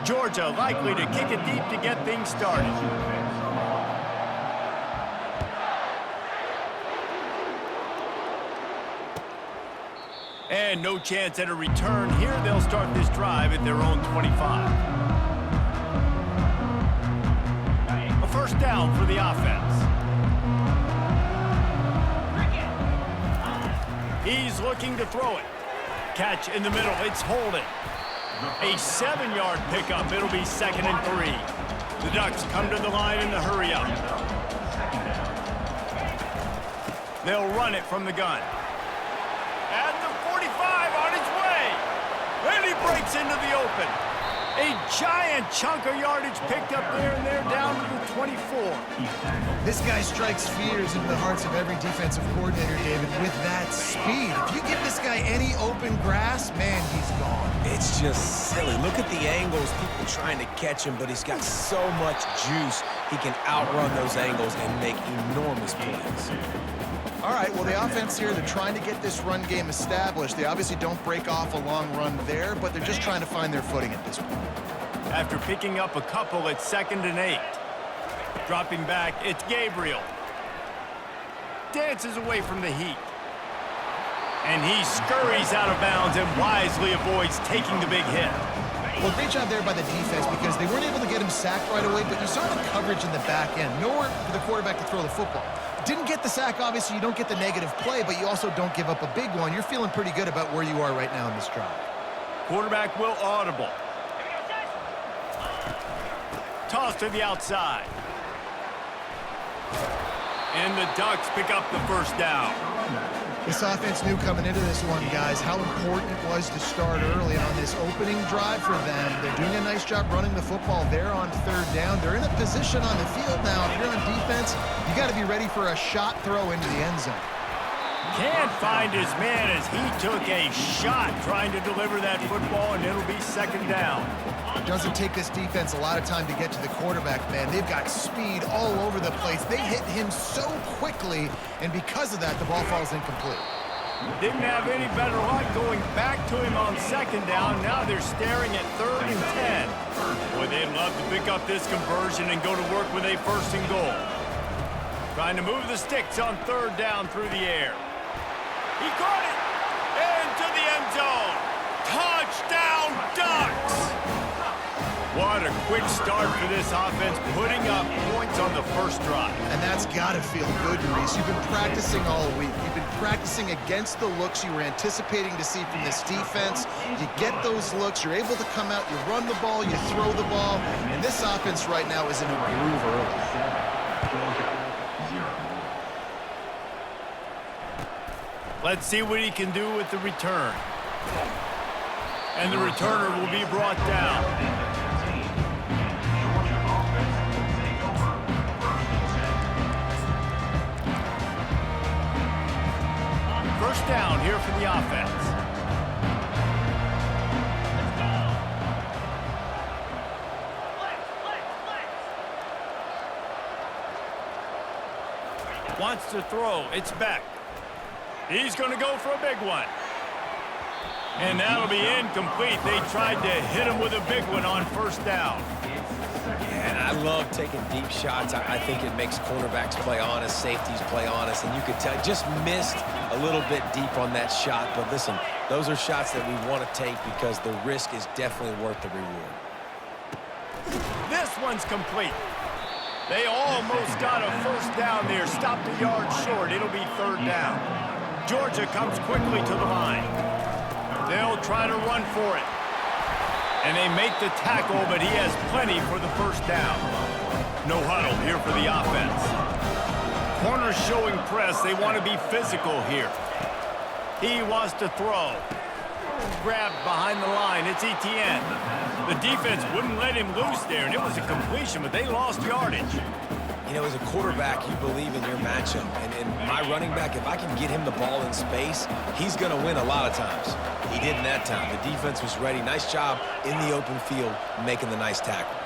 Georgia likely to kick it deep to get things started. And no chance at a return here. They'll start this drive at their own 25. A first down for the offense. He's looking to throw it. Catch in the middle. It's holding. A 7-yard pickup. It'll be 2nd and 3. The Ducks come to the line in the hurry up. They'll run it from the gun. At the 45 on his way. And he breaks into the open. A giant chunk of yardage picked up there, and they're down to the 24. This guy strikes fears into the hearts of every defensive coordinator, David, with that speed. If you give this guy any open grass, man, he's gone. It's just silly. Look at the angles, people trying to catch him, but he's got so much juice. He can outrun those angles and make enormous plays. All right, well, the offense here, they're trying to get this run game established. They obviously don't break off a long run there, but they're just trying to find their footing at this point. After picking up a couple, it's 2nd and 8. Dropping back, it's Gabriel. Dances away from the heat. And he scurries out of bounds and wisely avoids taking the big hit. Well, great job there by the defense because they weren't able to get him sacked right away, but you saw the coverage in the back end. Nowhere for the quarterback to throw the football. Didn't get the sack, obviously. You don't get the negative play, but you also don't give up a big one. You're feeling pretty good about where you are right now in this drive. Quarterback will audible. Toss to the outside. And the Ducks pick up the first down. This offense knew coming into this one, guys, how important it was to start early on this opening drive for them. They're doing a nice job running the football there on 3rd down. They're in a position on the field now. If you're on defense, you got to be ready for a shot throw into the end zone. Can't find his man as he took a shot trying to deliver that football, and it'll be 2nd down. It doesn't take this defense a lot of time to get to the quarterback, man. They've got speed all over the place. They hit him so quickly, and because of that, the ball falls incomplete. Didn't have any better luck going back to him on 2nd down. Now they're staring at 3rd and 10. Boy, they'd love to pick up this conversion and go to work with a 1st and goal. Trying to move the sticks on 3rd down through the air. He caught it! Into the end zone! Touchdown, Ducks! What a quick start for this offense, putting up points on the first drive. And that's got to feel good, Reese. You've been practicing all week. You've been practicing against the looks you were anticipating to see from this defense. You get those looks, you're able to come out, you run the ball, you throw the ball, and this offense right now is in a groove early. Let's see what he can do with the return. And the returner will be brought down. First down here for the offense. Wants to throw. It's Beck. He's going to go for a big one. And that'll be incomplete. They tried to hit him with a big one on 1st down. And I love taking deep shots. I think it makes cornerbacks play honest, safeties play honest, and you could tell just missed a little bit deep on that shot. But listen, those are shots that we want to take because the risk is definitely worth the reward. This one's complete. They almost got a 1st down there. Stopped a yard short. It'll be 3rd down. Georgia comes quickly to the line. They'll try to run for it. And they make the tackle, but he has plenty for the 1st down. No huddle here for the offense. Corners showing press. They want to be physical here. He wants to throw. Grabbed behind the line. It's Etienne. The defense wouldn't let him loose there, and it was a completion, but they lost yardage. You know, as a quarterback, you believe in your matchup. And my running back, if I can get him the ball in space, he's going to win a lot of times. He did in that time. The defense was ready. Nice job in the open field making the nice tackle.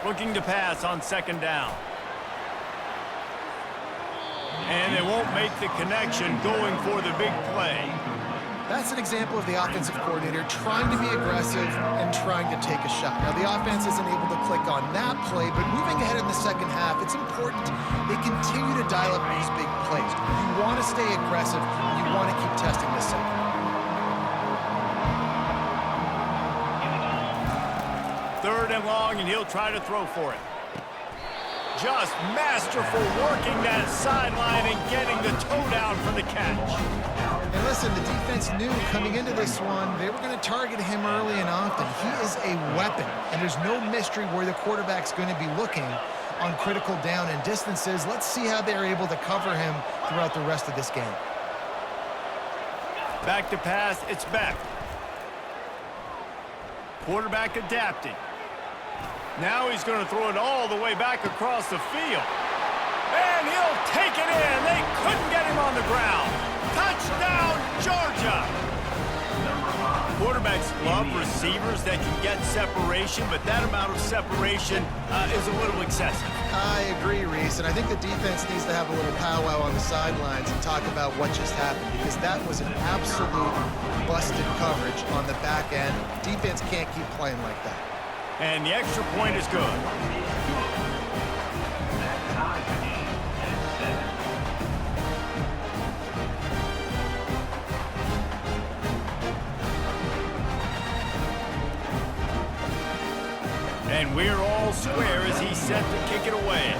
Looking to pass on 2nd down. And they won't make the connection going for the big play. That's an example of the offensive coordinator trying to be aggressive and trying to take a shot. Now, the offense isn't able to click on that play, but moving ahead in the second half, it's important they continue to dial up these big plays. You want to stay aggressive. You want to keep testing this second. Third and long, and he'll try to throw for it. Just masterful working that sideline and getting the toe down for the catch. And listen, the defense knew coming into this one, they were going to target him early and often. He is a weapon, and there's no mystery where the quarterback's going to be looking on critical down and distances. Let's see how they're able to cover him throughout the rest of this game. Back to pass, it's back. Quarterback adapting. Now he's going to throw it all the way back across the field. And he'll take it in. They couldn't get him on the ground. Touchdown, Georgia! Quarterbacks love receivers that can get separation, but that amount of separation is a little excessive. I agree, Reese, and I think the defense needs to have a little powwow on the sidelines and talk about what just happened, because that was an absolute busted coverage on the back end. Defense can't keep playing like that. And the extra point is good. And we're all square as he's set to kick it away.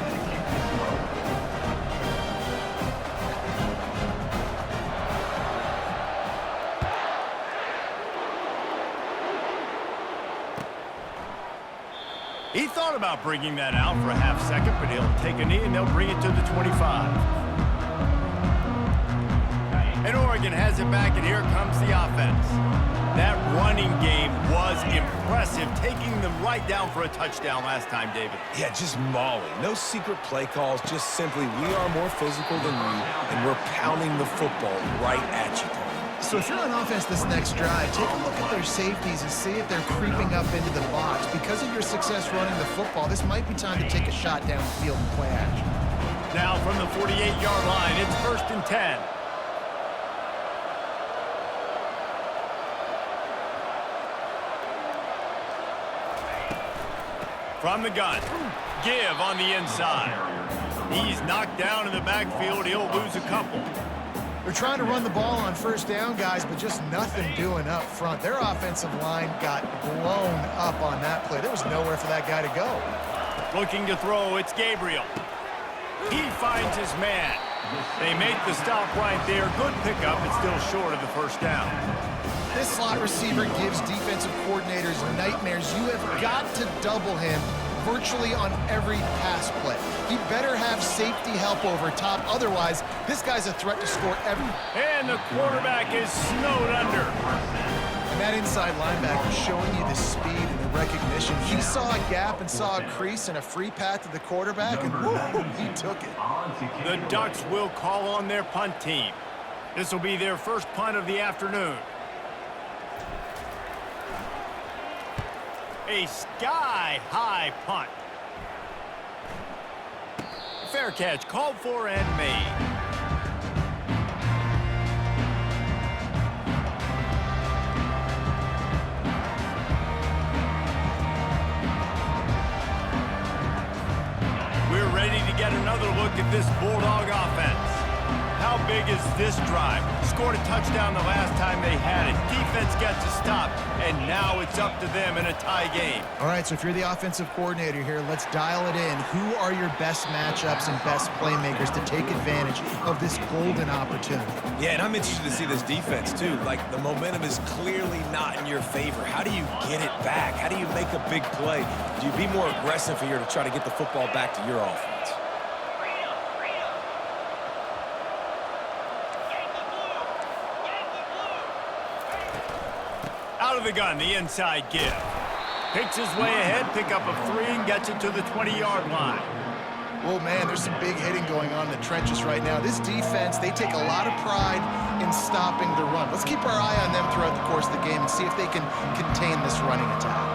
He thought about bringing that out for a half second, but he'll take a knee and they'll bring it to the 25. And Oregon has it back, and here comes the offense. That running game was impressive, taking them right down for a touchdown last time, David. Yeah, just mauling. No secret play calls, just simply we are more physical than you, and we're pounding the football right at you. So if you're on offense this next drive, take a look at their safeties and see if they're creeping up into the box. Because of your success running the football, this might be time to take a shot down the field and play action. Now from the 48-yard line, it's 1st and 10. From the gun, give on the inside. He's knocked down in the backfield. He'll lose a couple. They're trying to run the ball on 1st down, guys, but just nothing doing up front. Their offensive line got blown up on that play. There was nowhere for that guy to go. Looking to throw, it's Gabriel. He finds his man. They make the stop right there. Good pickup, but still short of the 1st down. This slot receiver gives defensive coordinators nightmares. You have got to double him virtually on every pass play. He better have safety help over top. Otherwise, this guy's a threat to score every... And the quarterback is snowed under. And that inside linebacker showing you the speed and the recognition. He saw a gap and saw a crease and a free path to the quarterback, and whoo, he took it. The Ducks will call on their punt team. This will be their first punt of the afternoon. A sky-high punt. Fair catch, called for and made. We're ready to get another look at this Bulldog offense. How big is this drive? Scored a touchdown the last time they had it. Defense gets a stop, and now it's up to them in a tie game. All right, so if you're the offensive coordinator here, let's dial it in. Who are your best matchups and best playmakers to take advantage of this golden opportunity? Yeah, and I'm interested to see this defense, too. Like, the momentum is clearly not in your favor. How do you get it back? How do you make a big play? Do you be more aggressive here to try to get the football back to your offense? Out of the gun, the inside give. Picks his way ahead, pick up of 3, and gets it to the 20-yard line. Oh, man, there's some big hitting going on in the trenches right now. This defense, they take a lot of pride in stopping the run. Let's keep our eye on them throughout the course of the game and see if they can contain this running attack.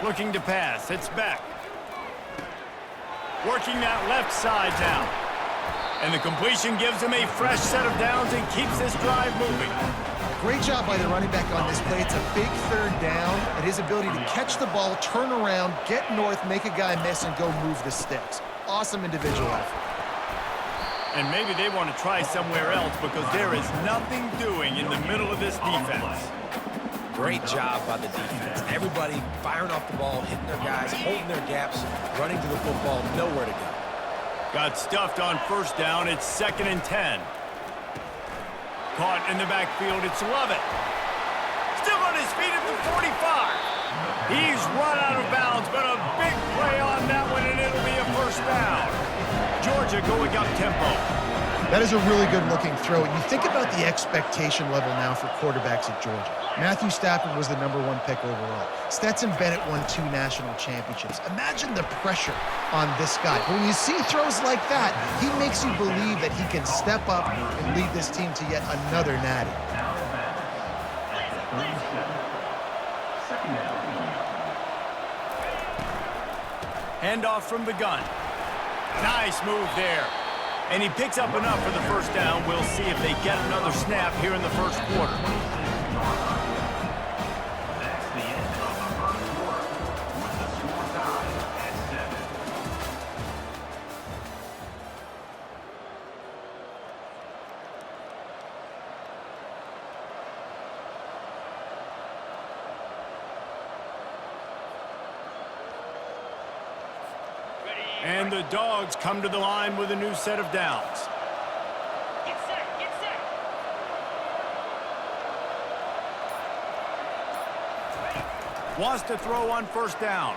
Looking to pass, it's back. Working that left side now. And the completion gives him a fresh set of downs and keeps this drive moving. Great job by the running back on this play. It's a big third down, and his ability to catch the ball, turn around, get north, make a guy miss, and go move the sticks. Awesome individual effort. And maybe they want to try somewhere else because there is nothing doing in the middle of this defense. Great job by the defense. Everybody firing off the ball, hitting their guys, holding their gaps, running to the football, nowhere to go. Got stuffed on first down. It's 2nd and 10. Caught in the backfield. It's Lovett. Still on his feet at the 45. He's run out of bounds, but a big play on that one, and it'll be a first down. Georgia going up tempo. That is a really good-looking throw. And you think about the expectation level now for quarterbacks at Georgia. Matthew Stafford was the #1 pick overall. Stetson Bennett won 2 national championships. Imagine the pressure on this guy. But when you see throws like that, he makes you believe that he can step up and lead this team to yet another natty. Handoff from the gun. Nice move there. And he picks up enough for the first down. We'll see if they get another snap here in the first quarter. And the Dogs come to the line with a new set of downs. Get set, get set. Wants to throw on first down.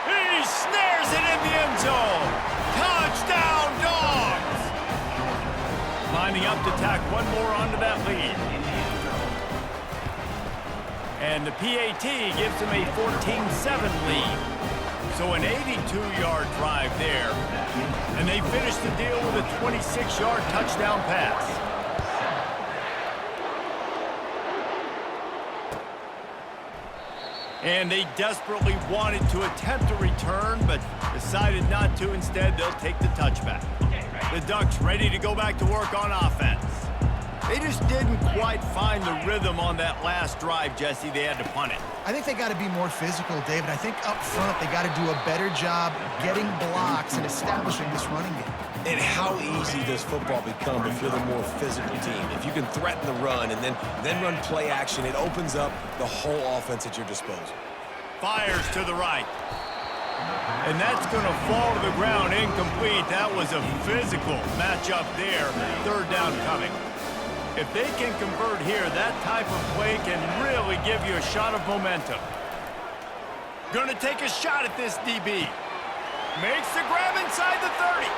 He snares it in the end zone. Touchdown, Dogs! Lining up to tack one more onto that lead. And the PAT gives him a 14-7 lead. So an 82-yard drive there. And they finish the deal with a 26-yard touchdown pass. And they desperately wanted to attempt a return, but decided not to. Instead, they'll take the touchback. The Ducks ready to go back to work on offense. They just didn't quite find the rhythm on that last drive, Jesse. They had to punt it. I think they got to be more physical, David. I think up front they got to do a better job getting blocks and establishing this running game. And how easy does football become if you're the more physical team? If you can threaten the run and then run play action, it opens up the whole offense at your disposal. Fires to the right. And that's going to fall to the ground incomplete. That was a physical matchup there. Third down coming. If they can convert here, that type of play can really give you a shot of momentum. Going to take a shot at this DB. Makes the grab inside the 30.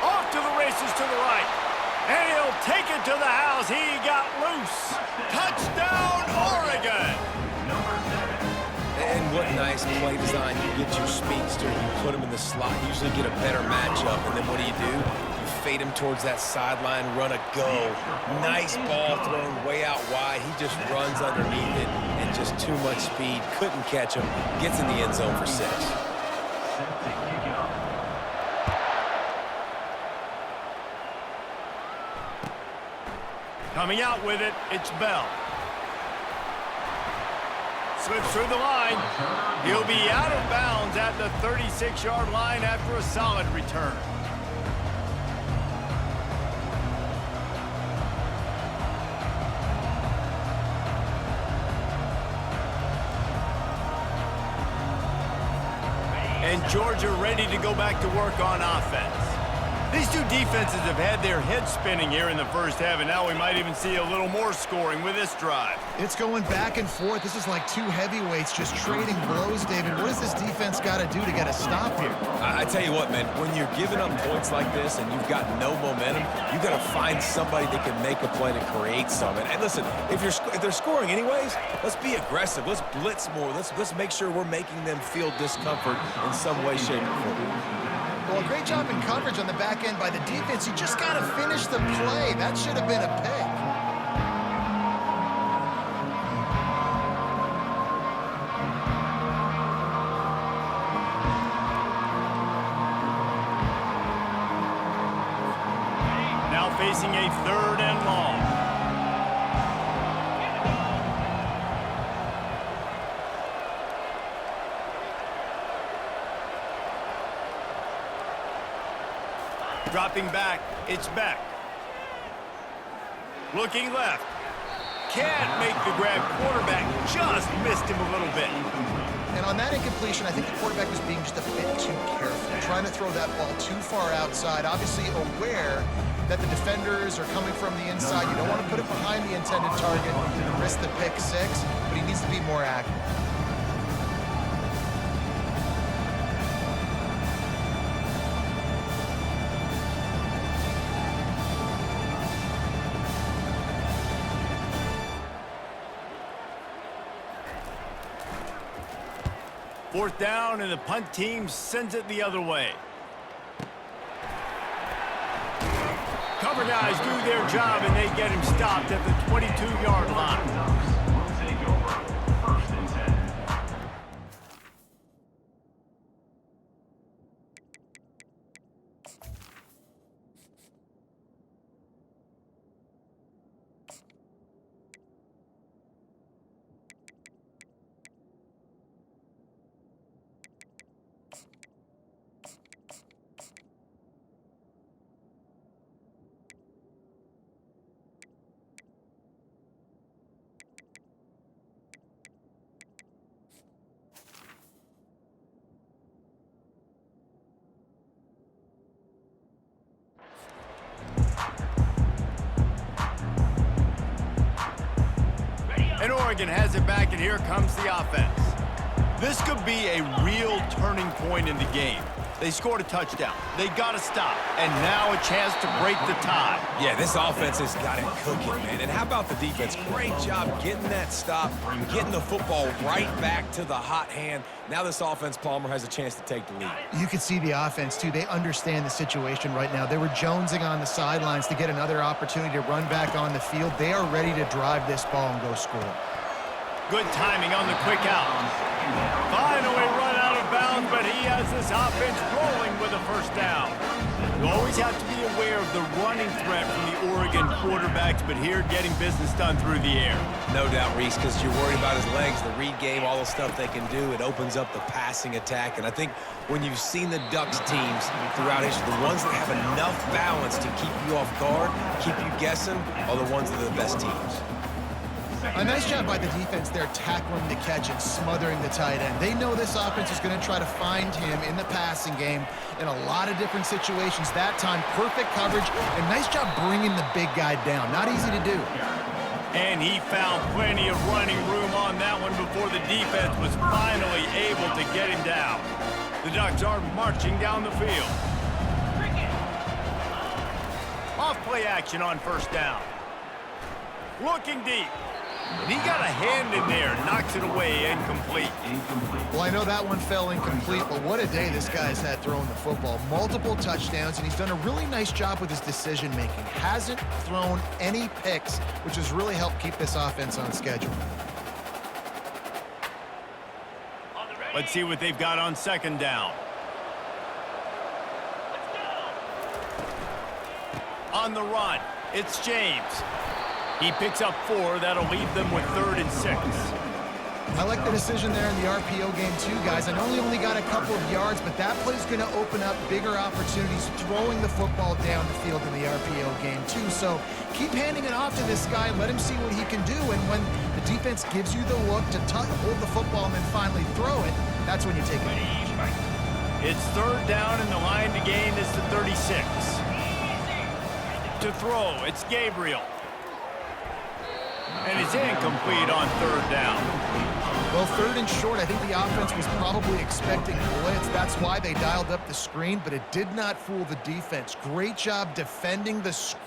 Off to the races to the right. And he'll take it to the house. He got loose. Touchdown, Oregon. And what nice play design. You get your speedster, you put him in the slot, you usually get a better matchup, and then what do? You fade him towards that sideline, run a go. Nice ball thrown way out wide. He just runs underneath it, and just too much speed. Couldn't catch him. Gets in the end zone for 6. Coming out with it, it's Bell. Slips through the line. He'll be out of bounds at the 36-yard line after a solid return. And Georgia ready to go back to work on offense. These two defenses have had their heads spinning here in the first half, and now we might even see a little more scoring with this drive. It's going back and forth. This is like two heavyweights just trading blows, David. What does this defense got to do to get a stop here? I tell you what, man, when you're giving up points like this and you've got no momentum, you got to find somebody that can make a play to create something. And listen, if they're scoring anyways, let's be aggressive. Let's blitz more. Let's make sure we're making them feel discomfort in some way, shape, or form. Well, a great job in coverage on the back end by the defense. You just got to finish the play. That should have been a pick. facing a 3rd and long. Dropping back, it's Beck. Looking left. Can't make the grab. Quarterback just missed him a little bit. And on that incompletion, I think the quarterback was being just a bit too careful, trying to throw that ball too far outside, obviously aware that the defenders are coming from the inside. You don't want to put it behind the intended target and risk the pick six, but he needs to be more accurate. Fourth down, and the punt team sends it the other way. Cover guys do their job, and they get him stopped at the 22-yard line. And Oregon has it back, and here comes the offense. This could be a real turning point in the game. They scored a touchdown. They got to stop. And now a chance to break the tie. Yeah, this offense has got it cooking, man. And how about the defense? Great job getting that stop, getting the football right back to the hot hand. Now this offense, Palmer, has a chance to take the lead. You can see the offense, too. They understand the situation right now. They were jonesing on the sidelines to get another opportunity to run back on the field. They are ready to drive this ball and go score. Good timing on the quick out. Finally run out of bounds, but he has this offense rolling with a first down. You always have to be aware of the running threat from the Oregon quarterbacks, but here getting business done through the air. No doubt, Reese, because you're worried about his legs, the read game, all the stuff they can do. It opens up the passing attack. And I think when you've seen the Ducks teams throughout history, the ones that have enough balance to keep you off guard, keep you guessing, are the ones that are the best teams. A nice job by the defense there, tackling the catch and smothering the tight end. They know this offense is going to try to find him in the passing game in a lot of different situations. That time, perfect coverage, and nice job bringing the big guy down. Not easy to do. And he found plenty of running room on that one before the defense was finally able to get him down. The Ducks are marching down the field. Off play action on first down. Looking deep. And he got a hand in there, knocks it away, incomplete. Well, I know that one fell incomplete, but what a day this guy's had throwing the football. Multiple touchdowns, and he's done a really nice job with his decision-making. Hasn't thrown any picks, which has really helped keep this offense on schedule. Let's see what they've got on second down. On the run, it's James. He picks up 4. That'll leave them with 3rd and 6. I like the decision there in the RPO game too, guys. I know he only got a couple of yards, but that play's going to open up bigger opportunities throwing the football down the field in the RPO game too. So keep handing it off to this guy and let him see what he can do. And when the defense gives you the look to hold the football and then finally throw it, that's when you take it. It's 3rd down, and the line to gain is the 36. To throw, it's Gabriel. And it's incomplete on 3rd down. Well, 3rd and short, I think the offense was probably expecting blitz. That's why they dialed up the screen, but it did not fool the defense. Great job defending the screen.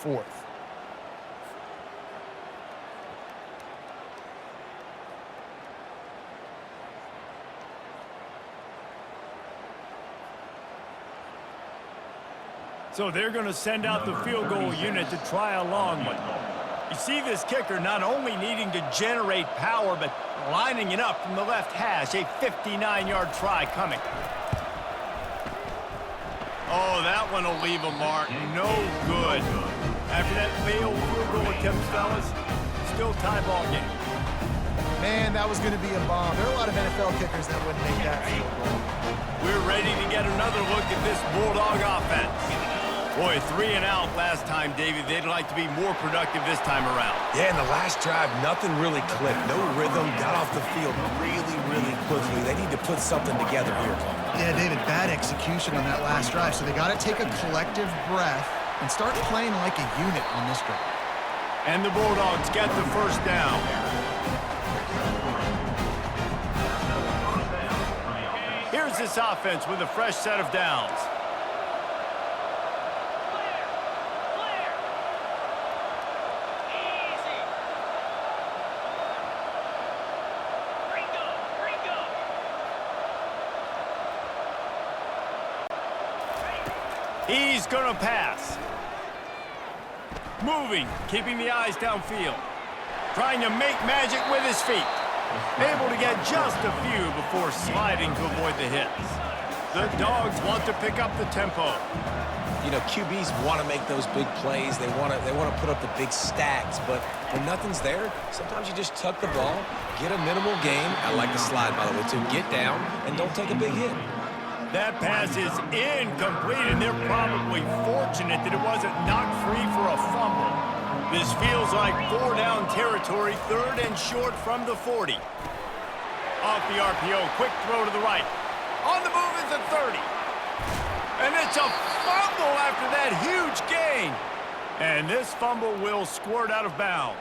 4th. So they're going to send out the field goal unit to try a long one. You see this kicker not only needing to generate power, but lining it up from the left hash. A 59-yard try coming. Oh, that one will leave a mark. No good. After that failed field goal attempt, fellas, still tie ball game. Man, that was going to be a bomb. There are a lot of NFL kickers that wouldn't make that field goal. We're ready to get another look at this Bulldog offense. Boy, 3 and out last time, David. They'd like to be more productive this time around. Yeah, in the last drive, nothing really clicked. No rhythm, got off the field really, really quickly. They need to put something together here, Paul. Yeah, David, bad execution on that last drive. So they got to take a collective breath and start playing like a unit on this drive. And the Bulldogs get the first down. Here's this offense with a fresh set of downs. He's going to pass. Moving, keeping the eyes downfield. Trying to make magic with his feet. Able to get just a few before sliding to avoid the hits. The Dogs want to pick up the tempo. You know, QBs want to make those big plays. They want to put up the big stacks, but when nothing's there, sometimes you just tuck the ball, get a minimal gain. I like the slide, by the way, too. Get down and don't take a big hit. That pass is incomplete, and they're probably fortunate that it wasn't knocked free for a fumble. This feels like 4-down territory, 3rd and short from the 40. Off the RPO, quick throw to the right. On the move is the 30. And it's a fumble after that huge gain. And this fumble will squirt out of bounds.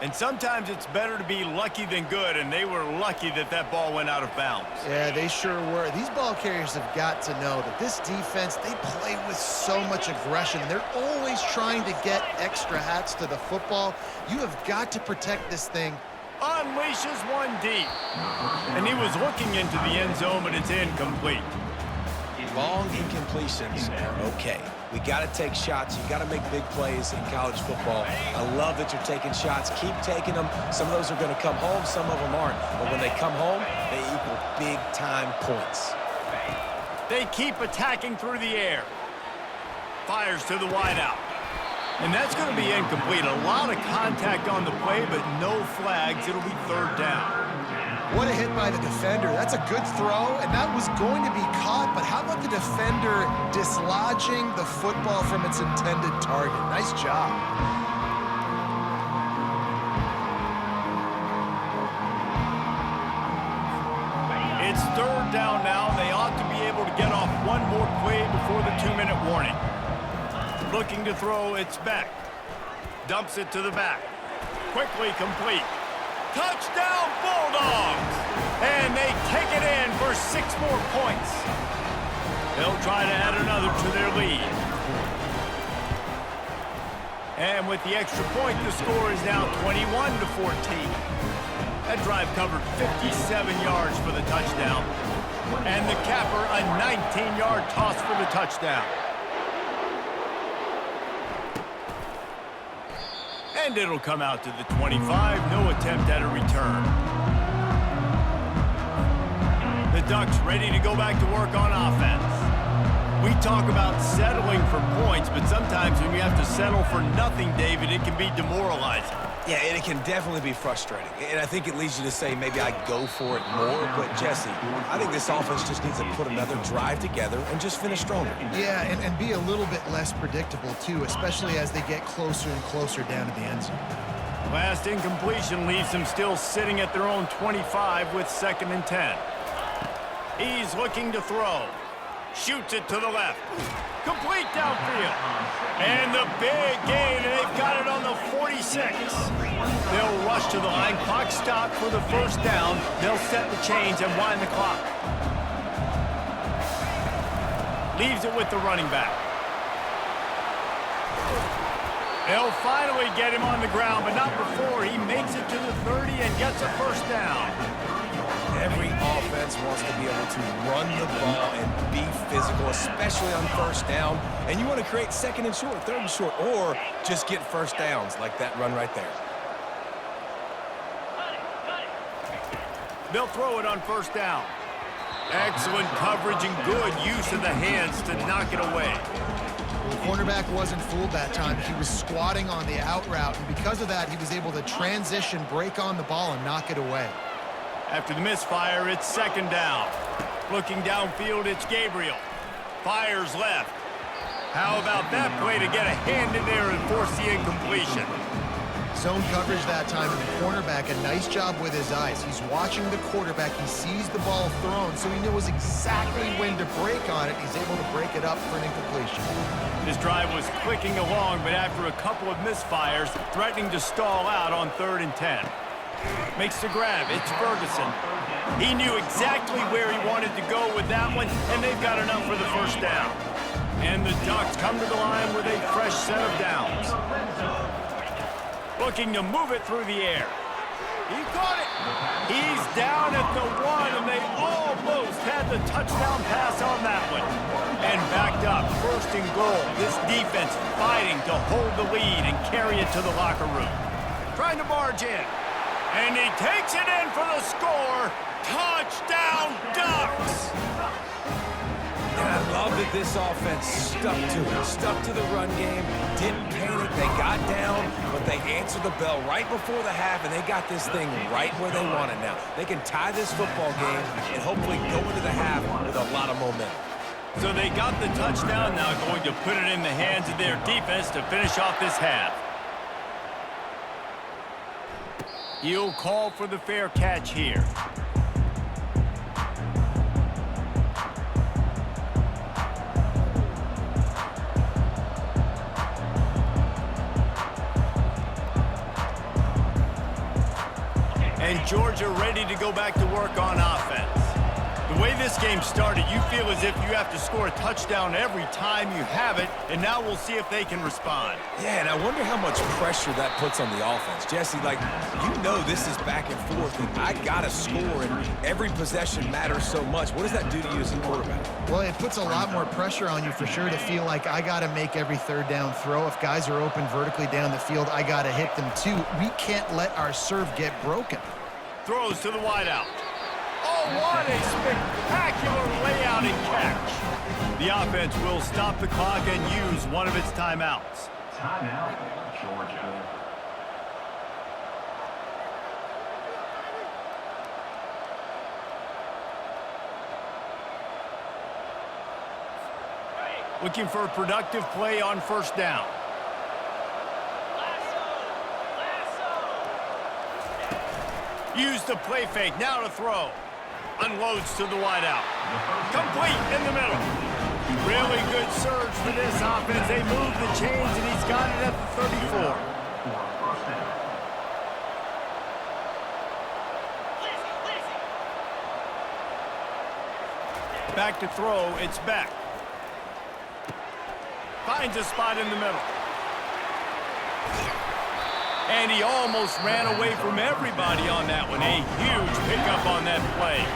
And sometimes it's better to be lucky than good, and they were lucky that that ball went out of bounds. Yeah, they sure were. These ball carriers have got to know that this defense, they play with so much aggression. They're always trying to get extra hats to the football. You have got to protect this thing. Unleashes one deep. And he was looking into the end zone, but it's incomplete. Long incompletions are okay. We got to take shots. You got to make big plays in college football. I love that you're taking shots. Keep taking them. Some of those are going to come home. Some of them aren't. But when they come home, they equal big-time points. They keep attacking through the air. Fires to the wideout. And that's going to be incomplete. A lot of contact on the play, but no flags. It'll be 3rd down. What a hit by the defender. That's a good throw, and that was going to be caught, but how about the defender dislodging the football from its intended target? Nice job. It's 3rd down now. They ought to be able to get off one more play before the 2-minute warning. Looking to throw, it's back. Dumps it to the back. Quickly complete. Touchdown, Bulldogs! And they take it in for 6 more points. They'll try to add another to their lead. And with the extra point, the score is now 21-14. That drive covered 57 yards for the touchdown. And the capper, a 19-yard toss for the touchdown. And it'll come out to the 25. No attempt at a return. The Ducks ready to go back to work on offense. We talk about settling for points, but sometimes when you have to settle for nothing, David, it can be demoralizing. Yeah, and it can definitely be frustrating. And I think it leads you to say maybe I go for it more. But, Jesse, I think this offense just needs to put another drive together and just finish stronger. Yeah, and be a little bit less predictable, too, especially as they get closer and closer down to the end zone. Last incompletion leaves them still sitting at their own 25 with 2nd and 10. He's looking to throw. Shoots it to the left. Complete downfield. And the big gain, and they've got it on the 46. They'll rush to the line. Clock stopped for the 1st down. They'll set the chains and wind the clock. Leaves it with the running back. They'll finally get him on the ground, but not before he makes it to the 30 and gets a first down. Every offense wants to be able to run the ball and be physical, especially on first down. And you want to create second and short, third and short, or just get first downs like that run right there. They'll throw it on first down. Excellent coverage and good use of the hands to knock it away. The cornerback wasn't fooled that time. He was squatting on the out route, and because of that, he was able to transition, break on the ball, and knock it away. After the misfire, it's second down. Looking downfield, it's Gabriel. Fires left. How about that play to get a hand in there and force the incompletion? Zone coverage that time, and the cornerback, a nice job with his eyes. He's watching the quarterback. He sees the ball thrown, so he knows exactly when to break on it. He's able to break it up for an incompletion. This drive was clicking along, but after a couple of misfires, threatening to stall out on 3rd and 10. Makes the grab. It's Ferguson. He knew exactly where he wanted to go with that one, and they've got enough for the first down. And the Ducks come to the line with a fresh set of downs. Looking to move it through the air. He caught it. He's down at the 1, and they almost had the touchdown pass on that one. And backed up, 1st and goal. This defense fighting to hold the lead and carry it to the locker room. Trying to barge in. And he takes it in for the score. Touchdown, Ducks! And I love that this offense stuck to it, stuck to the run game, didn't panic, they got down, but they answered the bell right before the half, and they got this thing right where they want it now. They can tie this football game and hopefully go into the half with a lot of momentum. So they got the touchdown, now going to put it in the hands of their defense to finish off this half. He'll call for the fair catch here. And Georgia ready to go back to work on offense. The way this game started, you feel as if you have to score a touchdown every time you have it, and now we'll see if they can respond. Yeah, and I wonder how much pressure that puts on the offense. Jesse, like, you know this is back and forth, and I got to score, and every possession matters so much. What does that do to you as a quarterback? Well, it puts a lot more pressure on you for sure to feel like I got to make every 3rd down throw. If guys are open vertically down the field, I got to hit them too. We can't let our serve get broken. Throws to the wideout. Oh, what a spectacular layout and catch. The offense will stop the clock and use one of its timeouts. Timeout, Georgia. Looking for a productive play on first down. Use the play fake, now to throw. Unloads to the wideout. Complete in the middle. Really good surge for this offense. They move the chains, and he's got it at the 34. Back to throw, it's Beck. Finds a spot in the middle. And he almost ran away from everybody on that one. A huge pickup on that play.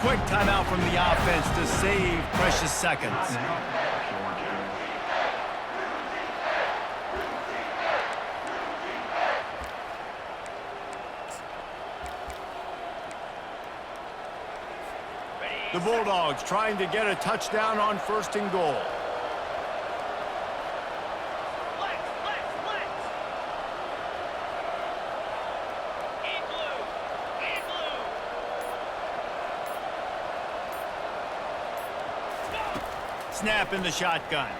Quick timeout from the offense to save precious seconds. The Bulldogs trying to get a touchdown on 1st and goal. Snap in the shotgun.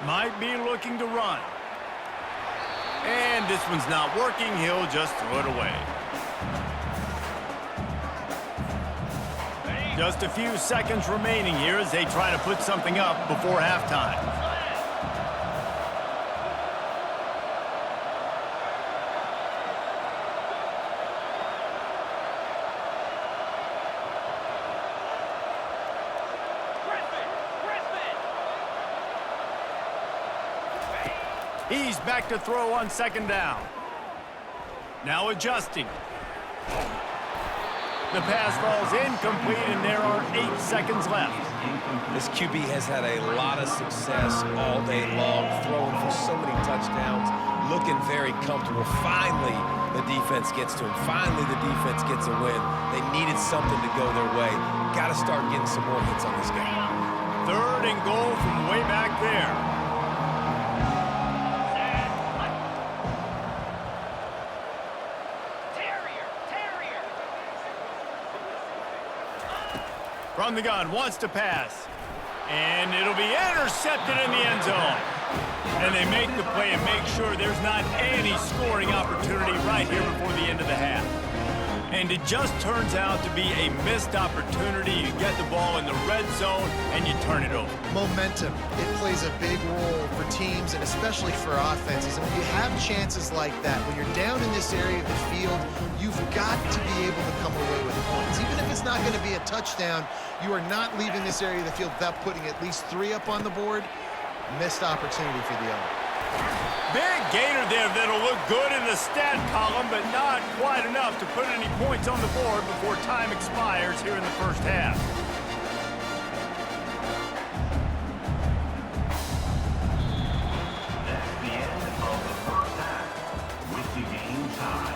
Might be looking to run. And this one's not working. He'll just throw it away. Just a few seconds remaining here as they try to put something up before halftime. He's back to throw on second down. Now adjusting. The pass falls incomplete, and there are 8 seconds left. This QB has had a lot of success all day long, throwing for so many touchdowns, looking very comfortable. Finally, the defense gets to him. Finally, the defense gets a win. They needed something to go their way. Got to start getting some more hits on this guy. 3rd and goal from way back there. From the gun, wants to pass. And it'll be intercepted in the end zone. And they make the play and make sure there's not any scoring opportunity right here before the end of the half. And it just turns out to be a missed opportunity. You get the ball in the red zone and you turn it over. Momentum. It plays a big role for teams and especially for offenses. And when you have chances like that, when you're down in this area of the field, you've got to be able to come away with points. Even if it's not going to be a touchdown, you are not leaving this area of the field without putting at least 3 up on the board. Missed opportunity for the owner. Big gainer there that'll look good in the stat column, but not quite enough to put any points on the board before time expires here in the first half. That's the end of the first half, with the game tied.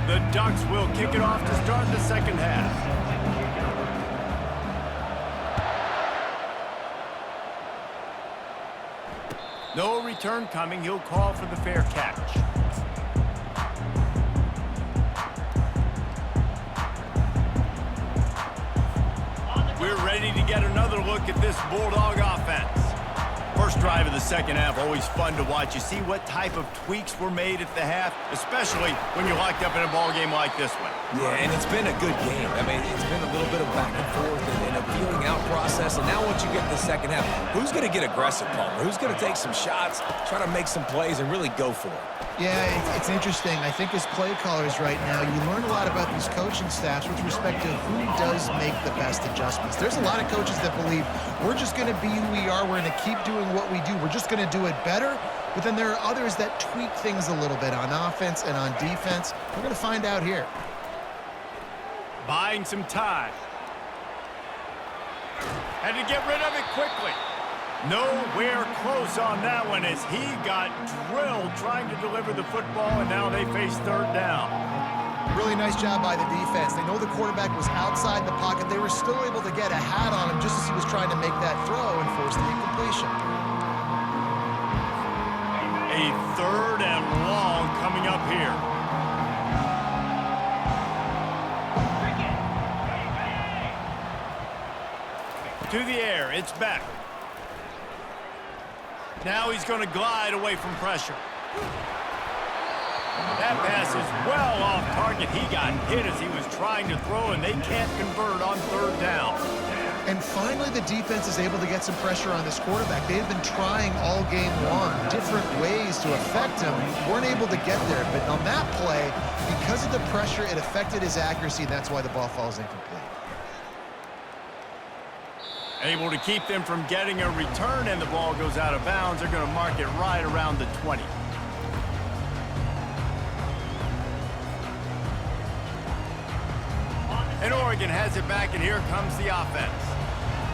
The Ducks will kick it off to start the second half. No return coming. He'll call for the fair catch. We're ready to get another look at this Bulldog offense. First drive of the second half, always fun to watch. You see what type of tweaks were made at the half, especially when you're locked up in a ball game like this one. Yeah, and it's been a good game. I mean, it's been a little bit of back and forth and a feeling out process. And now once you get to the second half, who's going to get aggressive, Palmer? Who's going to take some shots, try to make some plays, and really go for it? Yeah, it's interesting. I think as play callers right now, you learn a lot about these coaching staffs with respect to who does make the best adjustments. There's a lot of coaches that believe we're just going to be who we are. We're going to keep doing what we do. We're just going to do it better. But then there are others that tweak things a little bit on offense and on defense. We're going to find out here. Buying some time. Had to get rid of it quickly. Nowhere close on that one as he got drilled trying to deliver the football, and now they face 3rd down. Really nice job by the defense. They know the quarterback was outside the pocket. They were still able to get a hat on him just as he was trying to make that throw and force the incompletion. A 3rd and long coming up here. To the air, it's back. Now he's going to glide away from pressure. That pass is well off target. He got hit as he was trying to throw, and they can't convert on 3rd down. And finally, the defense is able to get some pressure on this quarterback. They have been trying all game long different ways to affect him. Weren't able to get there, but on that play, because of the pressure, it affected his accuracy, and that's why the ball falls incomplete. Able to keep them from getting a return, and the ball goes out of bounds. They're going to mark it right around the 20. And Oregon has it back, and here comes the offense.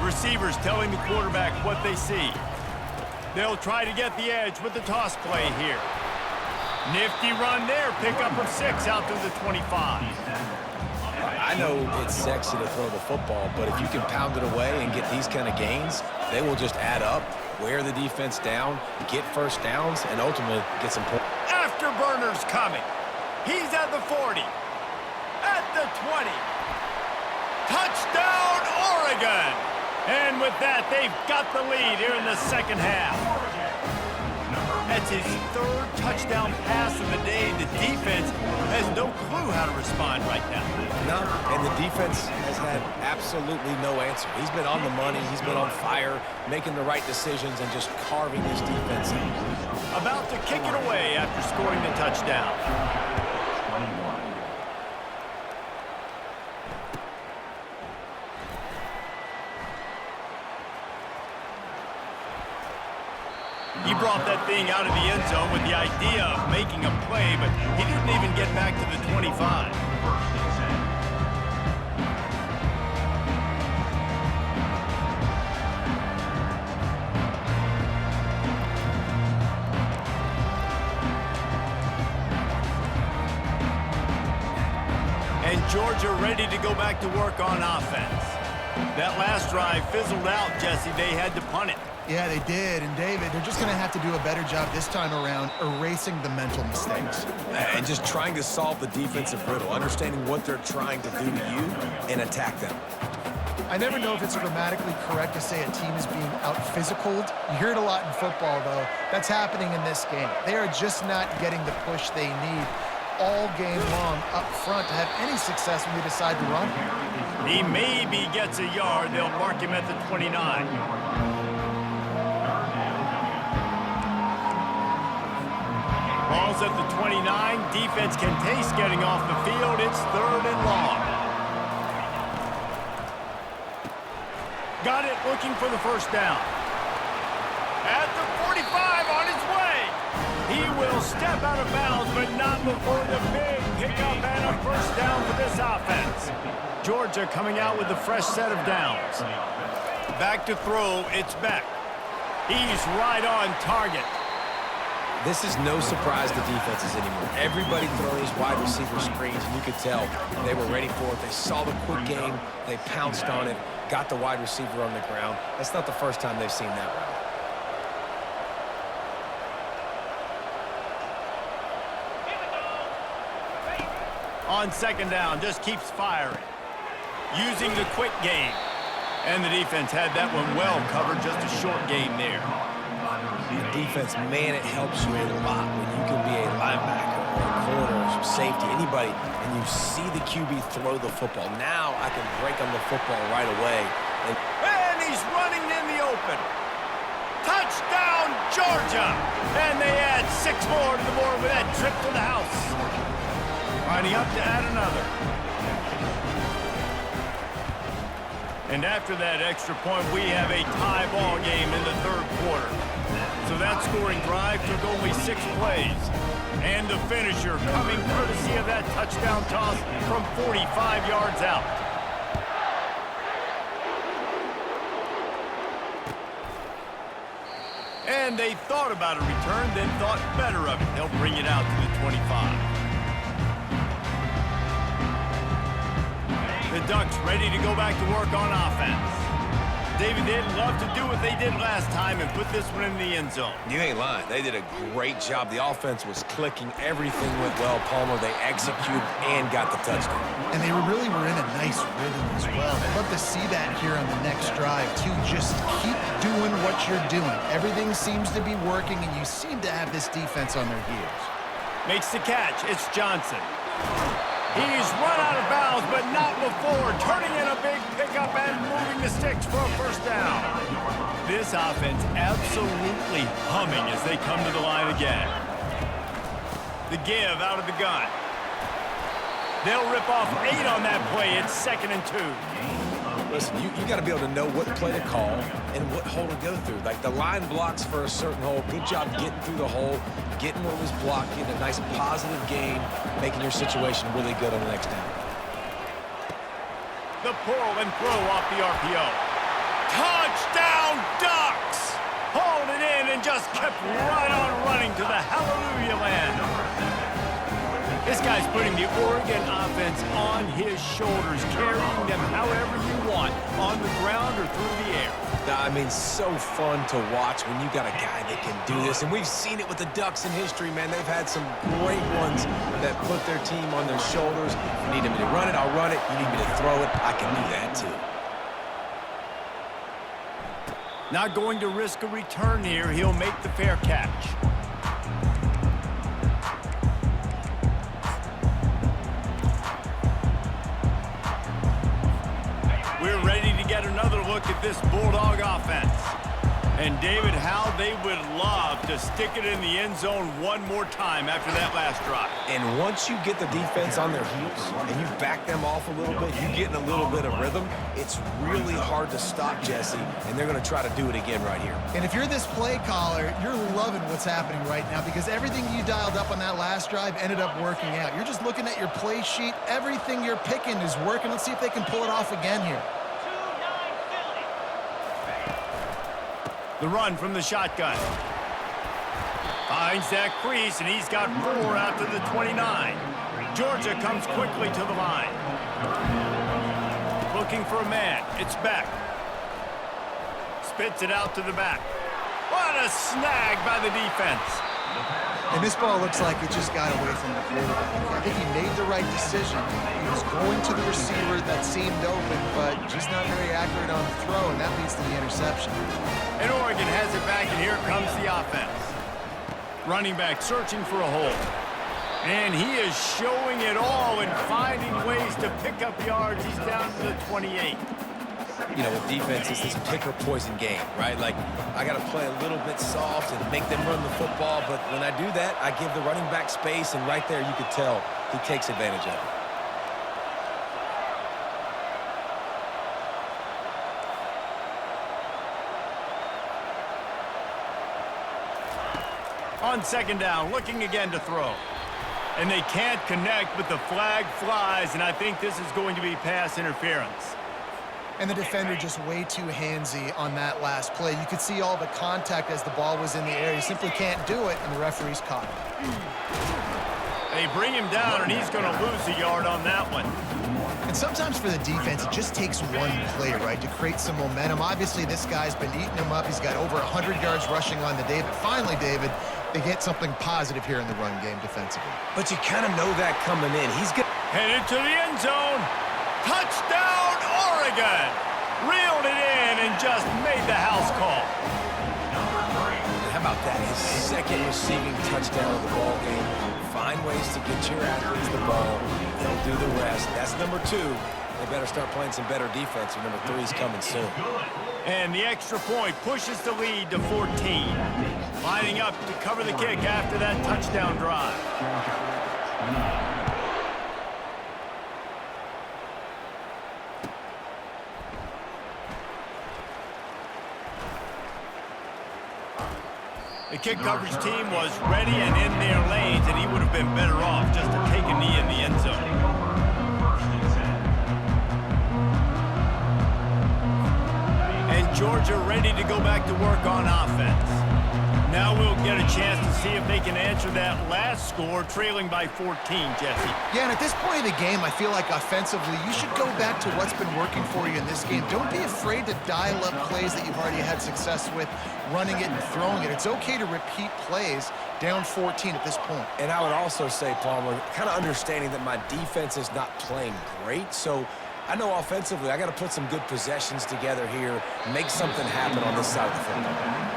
Receivers telling the quarterback what they see. They'll try to get the edge with the toss play here. Nifty run there, pickup of 6 out to the 25. I know it's sexy to throw the football, but if you can pound it away and get these kind of gains, they will just add up, wear the defense down, get first downs, and ultimately get some points. Afterburners coming. He's at the 40. At the 20. Touchdown, Oregon! And with that, they've got the lead here in the second half. That's his 3rd touchdown pass of the day. The defense has no clue how to respond right now. No, and the defense has had absolutely no answer. He's been on the money. He's been on fire, making the right decisions and just carving this defense out. About to kick it away after scoring the touchdown. 21. He brought that thing out of the end zone with the idea of making a play, but he didn't even get back to the 25. And Georgia ready to go back to work on offense. That last drive fizzled out, Jesse. They had to punt it. Yeah, they did. And, David, they're just going to have to do a better job this time around erasing the mental mistakes. And just trying to solve the defensive riddle, understanding what they're trying to do to you and attack them. I never know if it's grammatically correct to say a team is being out-physicaled. You hear it a lot in football, though. That's happening in this game. They are just not getting the push they need all game long up front to have any success when they decide to run. He maybe gets a yard. They'll mark him at the 29. Ball's at the 29. Defense can taste getting off the field. It's 3rd and long. Got it, looking for the first down. At the 45, on his way. He will step out of bounds, but not before the big pickup and a first down for this offense. Georgia coming out with a fresh set of downs. Back to throw, it's Beck. He's right on target. This is no surprise to defenses anymore. Everybody throws wide receiver screens, and you could tell they were ready for it. They saw the quick game. They pounced on it, got the wide receiver on the ground. That's not the first time they've seen that route. On second down, just keeps firing. Using the quick game. And the defense had that one well covered, just a short game there. Defense, man, it helps you a lot when you can be a linebacker or a corner or safety, anybody, and you see the QB throw the football. Now I can break on the football right away. And he's running in the open. Touchdown, Georgia! And they add 6 more to the board with that trip to the house. Lining up to add another. And after that extra point, we have a tie ball game in the 3rd quarter. So that scoring drive took only 6 plays. And the finisher coming courtesy of that touchdown toss from 45 yards out. And they thought about a return, then thought better of it. They'll bring it out to the 25. The Ducks ready to go back to work on offense. David, they'd love to do what they did last time and put this one in the end zone. You ain't lying. They did a great job. The offense was clicking. Everything went well, Palmer. They executed and got the touchdown. And they really were in a nice rhythm as well. I'd love to see that here on the next drive, too. Just keep doing what you're doing. Everything seems to be working, and you seem to have this defense on their heels. Makes the catch. It's Johnson. He's run out of bounds, but not before. Turning in a big pickup and moving the sticks for a first down. This offense absolutely humming as they come to the line again. The give out of the gun. They'll rip off 8 on that play. It's 2nd and 2. Listen, you got to be able to know what play to call and what hole to go through. Like the line blocks for a certain hole. Good job getting through the hole, getting what was blocked, getting a nice positive gain, making your situation really good on the next down. The pull and throw off the RPO. Touchdown, Ducks! Hauled it in and just kept right on running to the hallelujah land. This guy's putting the Oregon offense on his shoulders, carrying them however you want, on the ground or through the air. I mean, so fun to watch when you got a guy that can do this. And we've seen it with the Ducks in history, man. They've had some great ones that put their team on their shoulders. You need me to run it, I'll run it. You need me to throw it, I can do that too. Not going to risk a return here. He'll make the fair catch. We're ready to get another look at this Bulldog offense. And, David, how they would love to stick it in the end zone one more time after that last drive. And once you get the defense on their heels and you back them off a little bit, you get in a little bit of rhythm, it's really hard to stop, Jesse, and they're going to try to do it again right here. And if you're this play caller, you're loving what's happening right now because everything you dialed up on that last drive ended up working out. You're just looking at your play sheet. Everything you're picking is working. Let's see if they can pull it off again here. The run from the shotgun. Finds that crease, and he's got 4 out to the 29. Georgia comes quickly to the line. Looking for a man. It's Beck. Spits it out to the back. What a snag by the defense. And this ball looks like it just got away from the quarterback. I think he made the right decision. He was going to the receiver that seemed open, but just not very accurate on the throw, and that leads to the interception. And Oregon has it back, and here comes the offense. Running back searching for a hole. And he is showing it all and finding ways to pick up yards. He's down to the 28. You know, with defense, it's this pick or poison game, right? Like, I got to play a little bit soft and make them run the football, but when I do that, I give the running back space, and right there you could tell he takes advantage of it. On second down, looking again to throw. And they can't connect, but the flag flies, and I think this is going to be pass interference. And the defender just way too handsy on that last play. You could see all the contact as the ball was in the air. He simply can't do it, and the referee's caught it. They bring him down, and he's going to lose a yard on that one. And sometimes for the defense, it just takes one play, right, to create some momentum. Obviously, this guy's been eating him up. He's got over 100 yards rushing on the day. But finally, David, they get something positive here in the run game defensively. But you kind of know that coming in. He's good. Headed to the end zone. Touchdown, Oregon! Reeled it in and just made the house call. How about that? His second receiving touchdown of the ball game. Find ways to get your athletes the ball. They'll do the rest. That's number 2. They better start playing some better defense, or number 3 is coming soon. And the extra point pushes the lead to 14. Lining up to cover the kick after that touchdown drive. The kick coverage team was ready and in their lanes, and he would have been better off just to take a knee in the end zone. And Georgia ready to go back to work on offense. Now we'll get a chance to see if they can answer that last score, trailing by 14, Jesse. Yeah, and at this point of the game, I feel like offensively, you should go back to what's been working for you in this game. Don't be afraid to dial up plays that you've already had success with, running it and throwing it. It's okay to repeat plays down 14 at this point. And I would also say, Palmer, kind of understanding that my defense is not playing great, so I know offensively I got to put some good possessions together here, make something happen on this side of the football.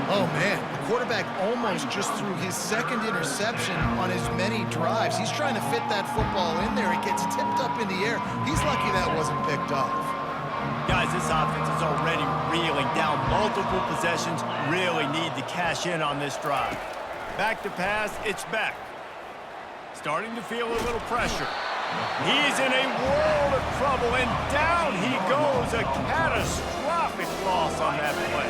Oh, man, the quarterback almost just threw his second interception on as many drives. He's trying to fit that football in there. It gets tipped up in the air. He's lucky that wasn't picked off. Guys, this offense is already reeling down multiple possessions. Really need to cash in on this drive. Back to pass, it's Beck. Starting to feel a little pressure. He's in a world of trouble, and down he goes. A catastrophic loss on that play.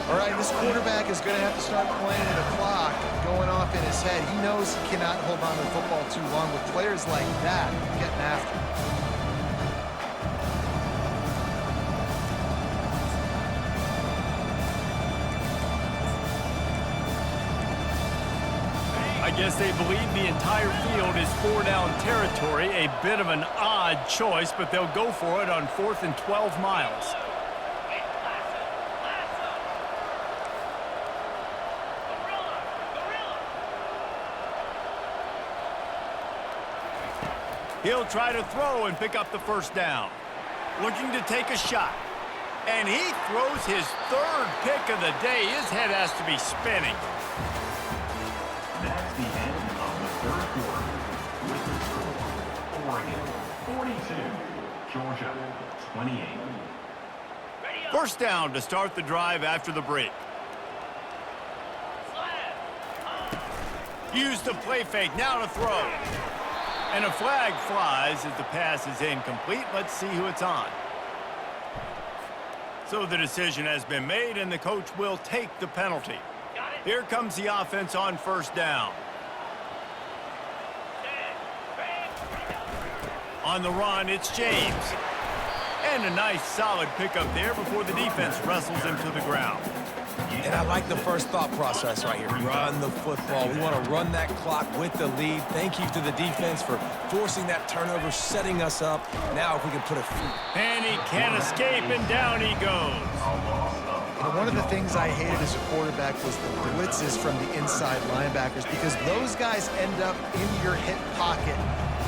All right, this quarterback is going to have to start playing with a clock going off in his head. He knows he cannot hold on to the football too long with players like that getting after him. I guess they believe the entire field is 4-down territory. A bit of an odd choice, but they'll go for it on 4th and 12 miles. He'll try to throw and pick up the first down. Looking to take a shot. And he throws his 3rd pick of the day. His head has to be spinning. That's the end of the 3rd quarter. With the score, Oregon 42, Georgia 28. First down to start the drive after the break. Use the play fake, now to throw. And a flag flies as the pass is incomplete. Let's see who it's on. So the decision has been made, and the coach will take the penalty. Here comes the offense on first down. On the run, it's James. And a nice solid pickup there before the defense wrestles him to the ground. And I like the first thought process right here. Run the football. We want to run that clock with the lead. Thank you to the defense for forcing that turnover, setting us up. Now if we can put a few. And he can't escape, and down he goes. You know, one of the things I hated as a quarterback was the blitzes from the inside linebackers, because those guys end up in your hip pocket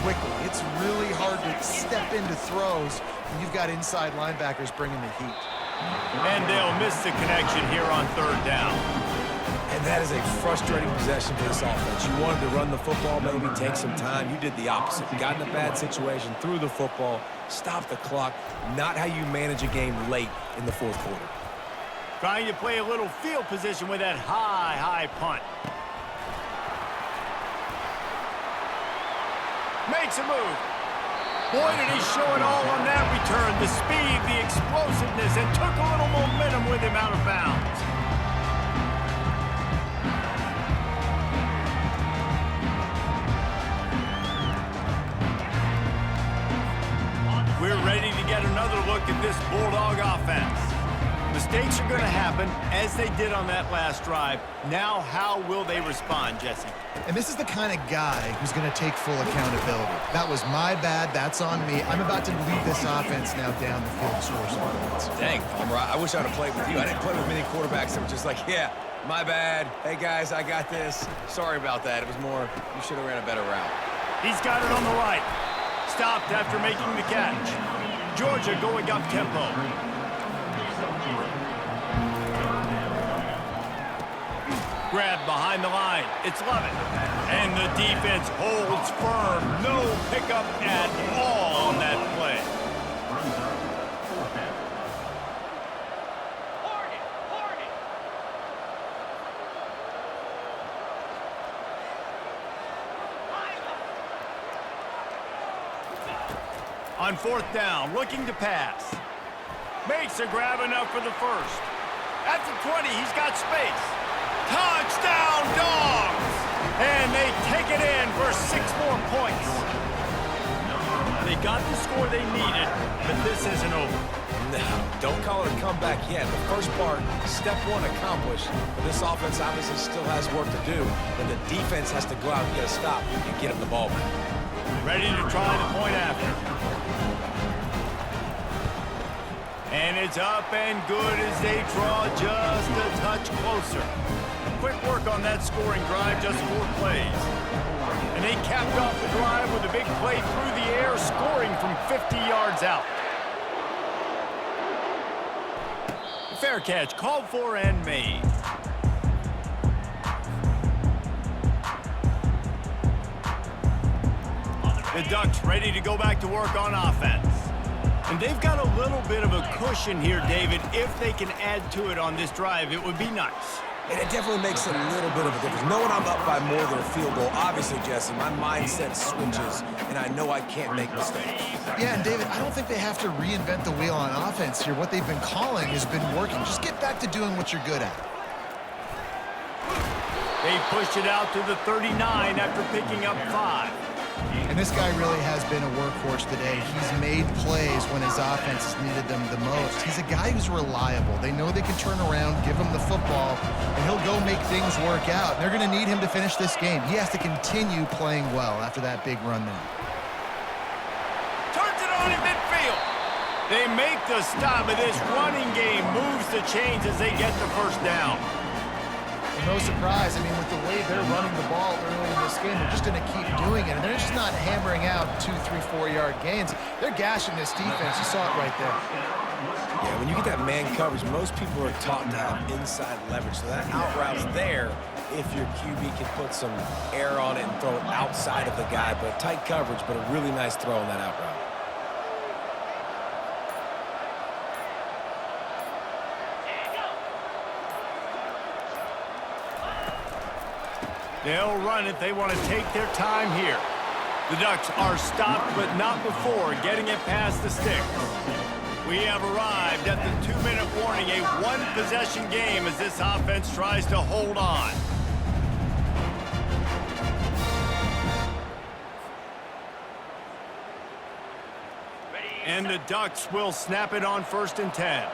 quickly. It's really hard to step into throws when you've got inside linebackers bringing the heat. And they'll miss the connection here on third down. And that is a frustrating possession for this offense. You wanted to run the football, maybe take some time. You did the opposite. You got in a bad situation, threw the football, stopped the clock. Not how you manage a game late in the fourth quarter. Trying to play a little field position with that high punt. Makes a move. Boy, did he show it all on that return. The speed, the explosiveness, and took a little momentum with him out of bounds. We're ready to get another look at this Bulldog offense. Mistakes are going to happen, as they did on that last drive. Now, how will they respond, Jesse? And this is the kind of guy who's going to take full accountability. That was my bad. That's on me. I'm about to lead this offense now down the field to score some points. Dang, Palmer, I wish I'd have played with you. I didn't play with many quarterbacks that were just like, yeah, my bad. Hey, guys, I got this. Sorry about that. It was more, you should have ran a better route. He's got it on the right. Stopped after making the catch. Georgia going up tempo. Grab behind the line. It's Lovett. And the defense holds firm. No pickup at all on that play. On fourth down, looking to pass. Makes a grab enough for the first. At the 20, he's got space. Touchdown, Dogs! And they take it in for 6 more points. They got the score they needed, but this isn't over. No, don't call it a comeback yet. The first part, step one accomplished. But this offense obviously still has work to do, but the defense has to go out and get a stop and get them the ball back. Ready to try the point after. And it's up and good as they draw just a touch closer. Quick work on that scoring drive, just 4 plays. And they capped off the drive with a big play through the air, scoring from 50 yards out. Fair catch, called for and made. The Ducks ready to go back to work on offense. And they've got a little bit of a cushion here, David. If they can add to it on this drive, it would be nice. And it definitely makes a little bit of a difference. Knowing I'm up by more than a field goal, obviously, Jesse, my mindset switches, and I know I can't make mistakes. Yeah, and David, I don't think they have to reinvent the wheel on offense here. What they've been calling has been working. Just get back to doing what you're good at. They pushed it out to the 39 after picking up 5. And this guy really has been a workhorse today. He's made plays when his offense has needed them the most. He's a guy who's reliable. They know they can turn around, give him the football, and he'll go make things work out. They're going to need him to finish this game. He has to continue playing well after that big run there. Turns it on in midfield. They make the stop, but this running game moves the chains as they get the first down. No surprise. I mean, with the way they're running the ball early in this game, they're just going to keep doing it. And they're just not hammering out 2, 3, 4-yard gains. They're gashing this defense. You saw it right there. Yeah, when you get that man coverage, most people are taught to have inside leverage. So that out route's there if your QB can put some air on it and throw it outside of the guy. But tight coverage, but a really nice throw on that out route. They'll run it. They want to take their time here. The Ducks are stopped, but not before getting it past the sticks. We have arrived at the 2-minute warning, a one-possession game as this offense tries to hold on. And the Ducks will snap it on 1st and 10.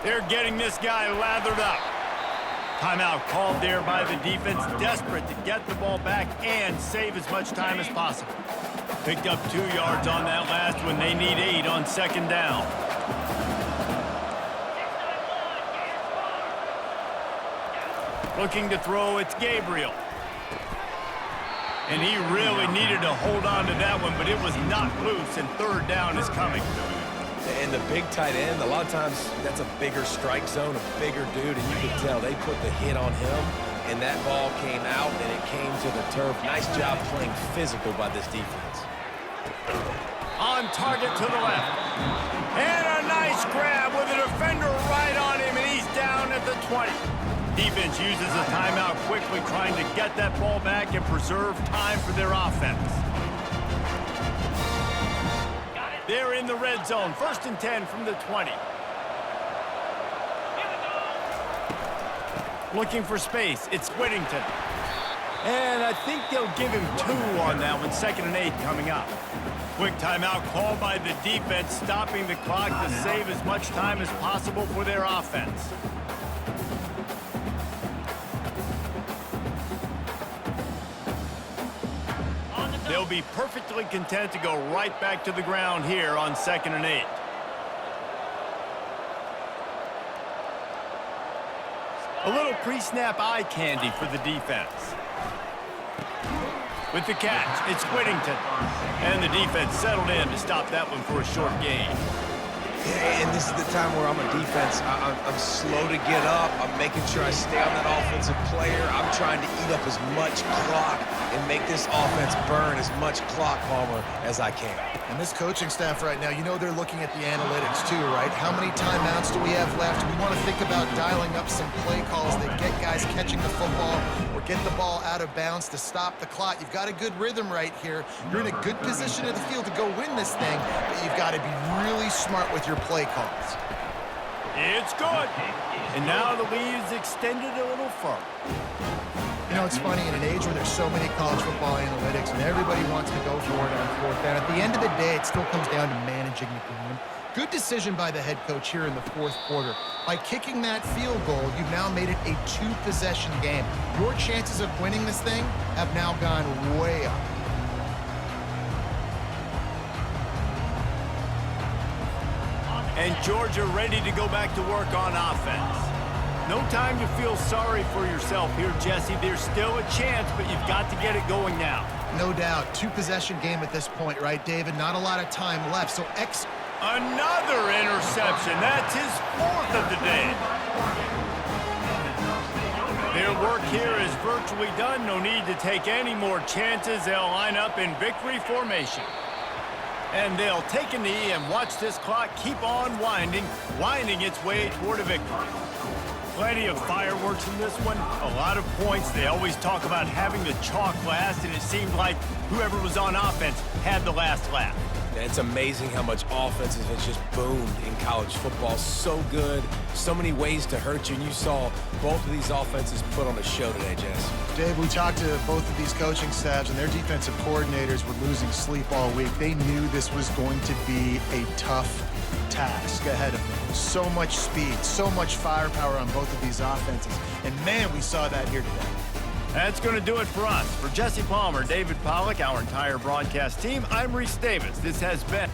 They're getting this guy lathered up. Timeout called there by the defense, desperate to get the ball back and save as much time as possible. Picked up 2 yards on that last one. They need 8 on 2nd down. Looking to throw, it's Gabriel. And he really needed to hold on to that one, but it was not loose, and 3rd down is coming. And the big tight end, a lot of times that's a bigger strike zone, a bigger dude, and you can tell they put the hit on him, and that ball came out, and it came to the turf. Nice job playing physical by this defense. On target to the left. And a nice grab with a defender right on him, and he's down at the 20. Defense uses a timeout quickly, trying to get that ball back and preserve time for their offense. They're in the red zone. 1st and 10 from the 20. Looking for space. It's Whittington. And I think they'll give him 2 on that one. 2nd and 8 coming up. Quick timeout called by the defense, stopping the clock to save as much time as possible for their offense. They'll be perfectly content to go right back to the ground here on 2nd and 8. A little pre-snap eye candy for the defense. With the catch, it's Whittington. And the defense settled in to stop that one for a short gain. Yeah, and this is the time where I'm a defense. I'm slow to get up. I'm making sure I stay on that offensive player. I'm trying to eat up as much clock and make this offense burn as much clock, Palmer, as I can. And this coaching staff right now, you know they're looking at the analytics too, right? How many timeouts do we have left? We want to think about dialing up some play calls that get guys catching the football or get the ball out of bounds to stop the clock. You've got a good rhythm right here. You're in a good position in the field to go win this thing, but you've got to be really smart with your play calls. It's good. And now the lead is extended a little further. You know, it's funny, in an age where there's so many college football analytics and everybody wants to go for it on 4th down, at the end of the day, it still comes down to managing the game. Good decision by the head coach here in the 4th quarter. By kicking that field goal, you've now made it a 2-possession game. Your chances of winning this thing have now gone way up. And Georgia ready to go back to work on offense. No time to feel sorry for yourself here, Jesse. There's still a chance, but you've got to get it going now. No doubt. 2-possession game at this point, right, David? Not a lot of time left, so Another interception. That's his 4th of the day. Their work here is virtually done. No need to take any more chances. They'll line up in victory formation. And they'll take a knee and watch this clock keep on winding its way toward a victory. Plenty of fireworks in this one, a lot of points. They always talk about having the chalk last, and it seemed like whoever was on offense had the last laugh. It's amazing how much offense has just boomed in college football. So good, so many ways to hurt you, and you saw both of these offenses put on a show today, Jess. Dave, we talked to both of these coaching staffs, and their defensive coordinators were losing sleep all week. They knew this was going to be a tough task ahead of them. So much speed, so much firepower on both of these offenses. And man, we saw that here today. That's going to do it for us. For Jesse Palmer, David Pollack, our entire broadcast team, I'm Reese Davis. This has been